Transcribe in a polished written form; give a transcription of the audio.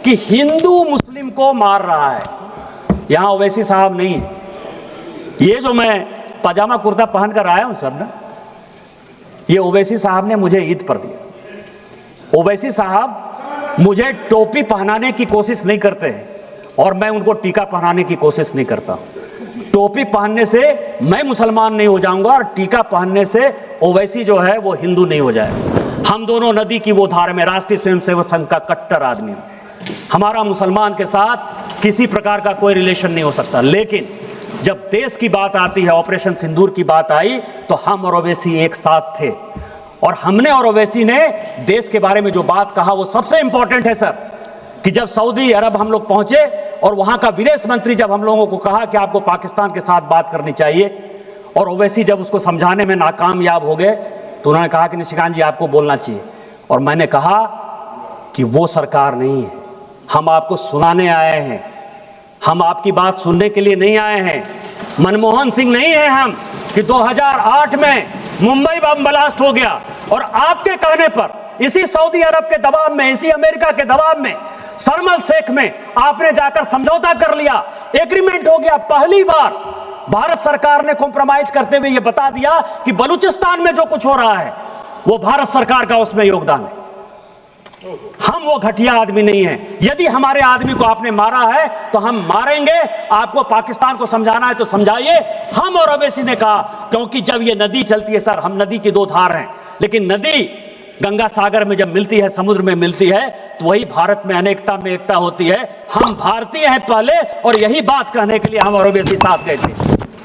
कि हिंदू मुस्लिम को मार रहा है। यहां ओवैसी साहब नहीं है। ये जो मैं पजामा कुर्ता पहनकर आया हूं सर ना, ये ओवैसी साहब ने मुझे ईद पर दिया। ओवैसी साहब मुझे टोपी पहनाने की कोशिश नहीं करते हैं और मैं उनको टीका पहनाने की कोशिश नहीं करता। टोपी पहनने से मैं मुसलमान नहीं हो जाऊंगा और टीका पहनने से ओवैसी जो है वो हिंदू नहीं हो जाएगा। हम दोनों नदी की वो धार में राष्ट्रीय स्वयंसेवक संघ का कट्टर आदमी हूं। हमारा मुसलमान के साथ किसी प्रकार का कोई रिलेशन नहीं हो सकता, लेकिन जब देश की बात आती है, ऑपरेशन सिंदूर की बात आई, तो हम और ओवैसी एक साथ थे और हमने और ओवैसी ने देश के बारे में जो बात कहा वो सबसे इंपॉर्टेंट है सर। कि जब सऊदी अरब हम लोग पहुंचे और वहां का विदेश मंत्री जब हम लोगों को कहा कि आपको पाकिस्तान के साथ बात करनी चाहिए और ओवैसी जब उसको समझाने में नाकामयाब हो गए तो उन्होंने कहा कि निशिकांत जी आपको बोलना चाहिए। और मैंने कहा कि वो सरकार नहीं है, हम आपको सुनाने आए हैं, हम आपकी बात सुनने के लिए नहीं आए हैं। मनमोहन सिंह नहीं है हम कि 2008 में मुंबई बम ब्लास्ट हो गया और आपके कहने पर इसी सऊदी अरब के दबाव में, इसी अमेरिका के दबाव में, शर्म अल शेख में आपने जाकर समझौता कर लिया, एग्रीमेंट हो गया। पहली बार भारत सरकार ने कॉम्प्रोमाइज करते हुए यह बता दिया कि बलूचिस्तान में जो कुछ हो रहा है वो भारत सरकार का उसमें योगदान है। हम वो घटिया आदमी नहीं है। यदि हमारे आदमी को आपने मारा है तो हम मारेंगे। आपको पाकिस्तान को समझाना है तो समझाइए। हम और ओवैसी ने कहा, क्योंकि जब ये नदी चलती है सर, हम नदी की दो धार हैं, लेकिन नदी गंगा सागर में जब मिलती है, समुद्र में मिलती है, तो वही भारत में अनेकता में एकता होती है। हम भारतीय हैं पहले, और यही बात कहने के लिए हम और ओवैसी साथ गए थे।